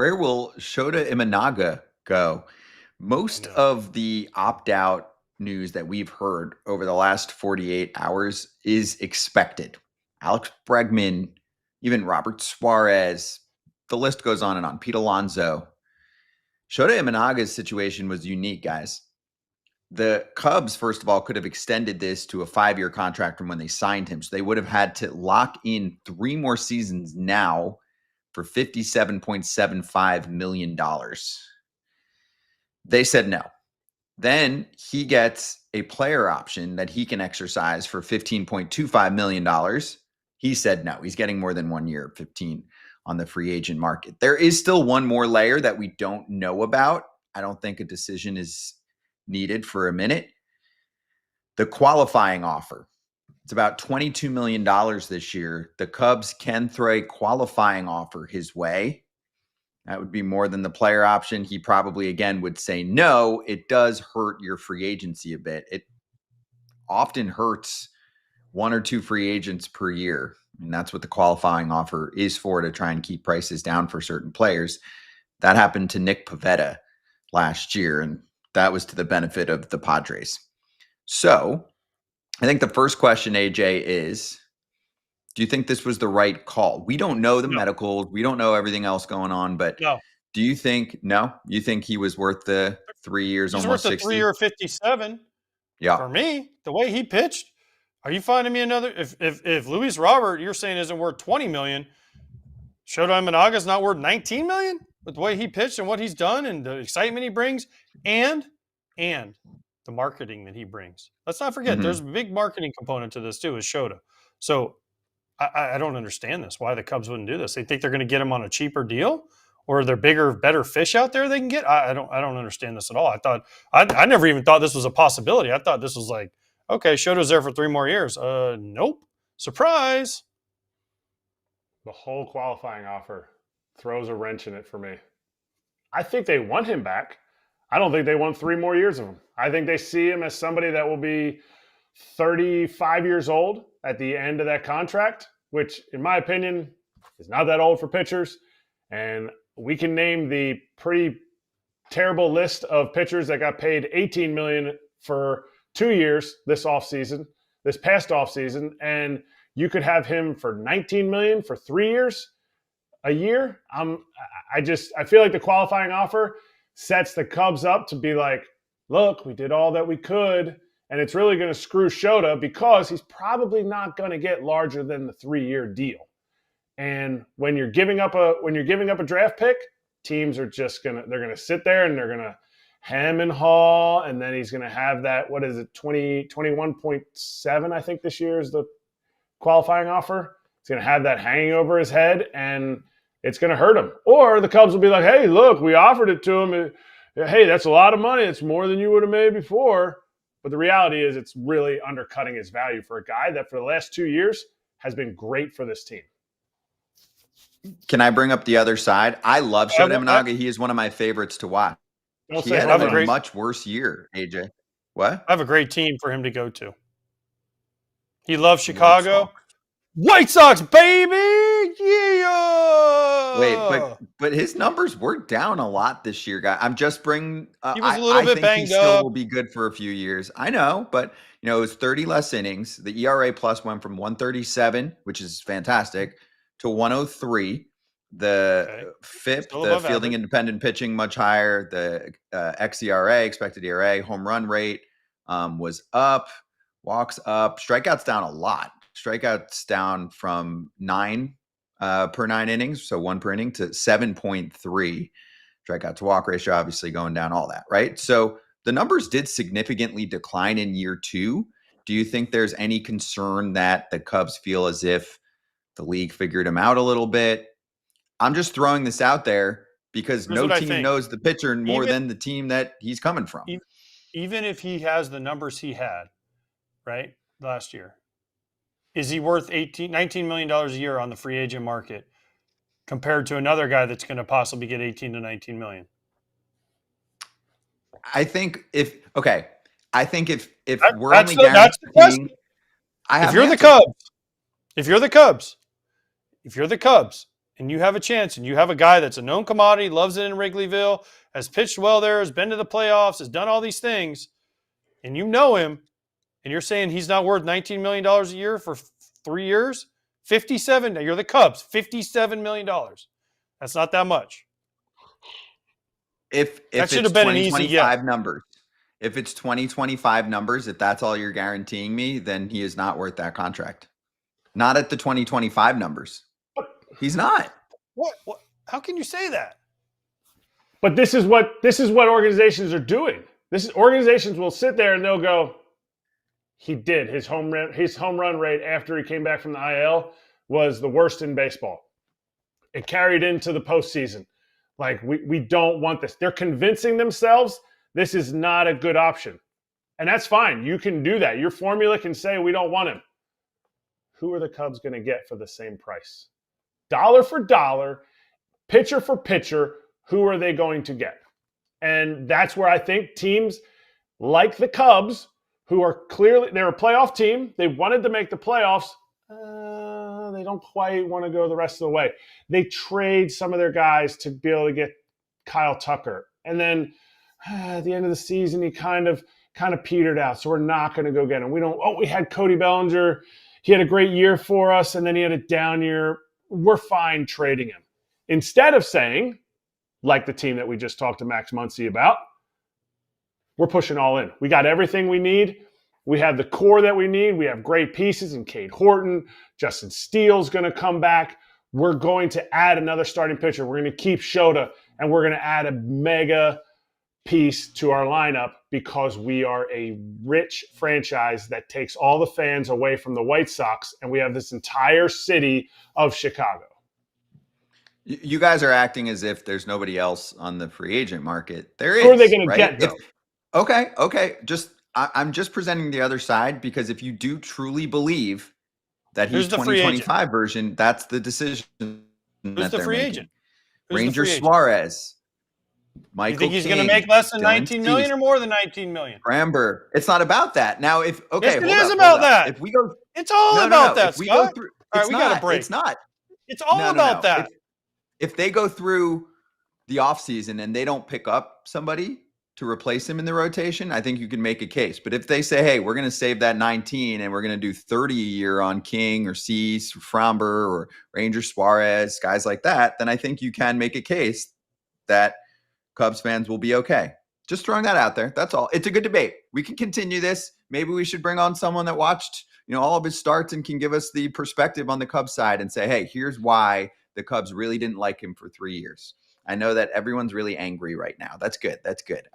Where will Shōta Imanaga go? I Most know. of the opt-out news that we've heard over the last 48 hours is expected. Alex Bregman, even Robert Suárez, the list goes on and on. Pete Alonso. Shota Imanaga's situation was unique, guys. The Cubs, first of all, could have extended this to a 5-year contract from when they signed him. So they would have had to lock in 3 more seasons now for $57.75 million. They said no. Then he gets a player option that he can exercise for $15.25 million. He said no. He's getting more than 1 year, 15 on the free agent market. There is still one more layer that we don't know about. I don't think a decision is needed for a minute. The qualifying offer. It's about $22 million this year. The Cubs can throw a qualifying offer his way. That would be more than the player option. He probably, again, would say no. It does hurt your free agency a bit. It often hurts 1 or 2 free agents per year. And that's what the qualifying offer is for, to try and keep prices down for certain players. That happened to Nick Pivetta last year, and that was to the benefit of the Padres. So I think the first question, AJ, is, do you think this was the right call? We don't know the medicals. We don't know everything else going on, but No. do you think, no? You think he was worth the 3 years, He's almost worth a 60? 3-year 57. Yeah. For me, the way he pitched, are you finding me another? If Luis Robert, you're saying, isn't worth $20 million, Shota Imanaga's not worth $19 million with the way he pitched and what he's done and the excitement he brings and the marketing that he brings. Let's not forget, there's a big marketing component to this too, is Shota. So I don't understand this. Why the Cubs wouldn't do this? They think they're going to get him on a cheaper deal, or are there bigger, better fish out there they can get? I don't understand this at all. I never even thought this was a possibility. I thought this was like, okay, Shota's there for 3 more years. Nope. Surprise. The whole qualifying offer throws a wrench in it for me. I think they want him back. I don't think they want 3 more years of him. I think they see him as somebody that will be 35 years old at the end of that contract, which, in my opinion, is not that old for pitchers. And we can name the pretty terrible list of pitchers that got paid $18 million for 2 years this past offseason, and you could have him for $19 million for 3 years a year. I feel like the qualifying offer sets the Cubs up to be like, look, we did all that we could, and it's really going to screw Shota because he's probably not going to get larger than the 3-year deal. And when you're giving up a draft pick, teams are just they're gonna sit there and they're gonna hem and haw, and then he's gonna have that, what is it, 21.7, I think this year is the qualifying offer. He's gonna have that hanging over his head, and it's gonna hurt him. Or the Cubs will be like, hey, look, we offered it to him. Hey, that's a lot of money. It's more than you would have made before. But the reality is it's really undercutting his value for a guy that for the last 2 years has been great for this team. Can I bring up the other side? I love Shota Imanaga. He is one of my favorites to watch. He had a much worse year, AJ. What? I have a great team for him to go to. He loves Chicago. White Sox, baby! Yeah! Wait, but his numbers were down a lot this year, guy. I'm just bringing. He was a little bit banged he still will be good for a few years. I know, but it was 30 less innings. The ERA plus went from 137, which is fantastic, to 103. The FIP, the fielding independent pitching, much higher. The xERA, expected ERA, home run rate was up, walks up, strikeouts down a lot. Strikeouts down from 9 per 9 innings, so 1 per inning, to 7.3. Strikeout to walk ratio obviously going down, all that, right? So the numbers did significantly decline in year 2. Do you think there's any concern that the Cubs feel as if the league figured him out a little bit? I'm just throwing this out there because no team knows the pitcher more than the team that he's coming from. Even if he has the numbers he had, right, last year, is he worth $19 million a year on the free agent market compared to another guy that's going to possibly get 18 to 19 million? I think if we're only guaranteeing, if you're the Cubs, and you have a chance, and you have a guy that's a known commodity, loves it in Wrigleyville, has pitched well there, has been to the playoffs, has done all these things, and you know him, and you're saying he's not worth $19 million a year for 3 years? 57. You're the Cubs. $57 million. That's not that much. If That it's should have been an easy 2025 numbers, if it's 2025 numbers, if that's all you're guaranteeing me, then he is not worth that contract. Not at the 2025 numbers. He's not. What? How can you say that? But this is what organizations are doing. Organizations will sit there and they'll go, he did. His home run rate after he came back from the IL was the worst in baseball. It carried into the postseason. Like, we don't want this. They're convincing themselves this is not a good option. And that's fine. You can do that. Your formula can say we don't want him. Who are the Cubs going to get for the same price? Dollar for dollar, pitcher for pitcher, who are they going to get? And that's where I think teams like the Cubs, who are clearly, they're a playoff team. They wanted to make the playoffs. They don't quite want to go the rest of the way. They trade some of their guys to be able to get Kyle Tucker. And then at the end of the season, he kind of petered out. So we're not going to go get him. We had Cody Bellinger. He had a great year for us, and then he had a down year. We're fine trading him. Instead of saying, like the team that we just talked to Max Muncy about, we're pushing all in. We got everything we need. We have the core that we need. We have great pieces in Cade Horton. Justin Steele's going to come back. We're going to add another starting pitcher. We're going to keep Shota, and we're going to add a mega piece to our lineup because we are a rich franchise that takes all the fans away from the White Sox, and we have this entire city of Chicago. You guys are acting as if there's nobody else on the free agent market. There is. Who are they going right? to get, though? Okay. I'm just presenting the other side, because if you do truly believe that he's 2025 version, that's the decision. Who's the free agent? Ranger Suárez. Michael You think he's King, going to make less than Dylan 19 million or more than 19 million? Framber. It's not about that. Now, Yes, it is about that. If we go, it's all about that, If we Scott. go through, All right, we got a break. It's not. It's all about that. If they go through the offseason and they don't pick up somebody to replace him in the rotation, I think you can make a case. But if they say, hey, we're going to save that 19 and we're going to do 30 a year on King or Cease or Framber or Ranger Suárez, guys like that, then I think you can make a case that Cubs fans will be okay. Just throwing that out there. That's all. It's a good debate. We can continue this. Maybe we should bring on someone that watched, all of his starts and can give us the perspective on the Cubs side and say, hey, here's why the Cubs really didn't like him for 3 years. I know that everyone's really angry right now. That's good.